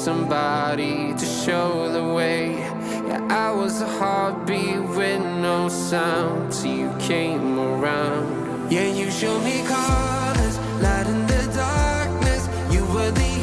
somebody to show the way. Yeah, I was a heartbeat with no sound till you came around. Yeah, you showed me colors, light in the darkness. You were the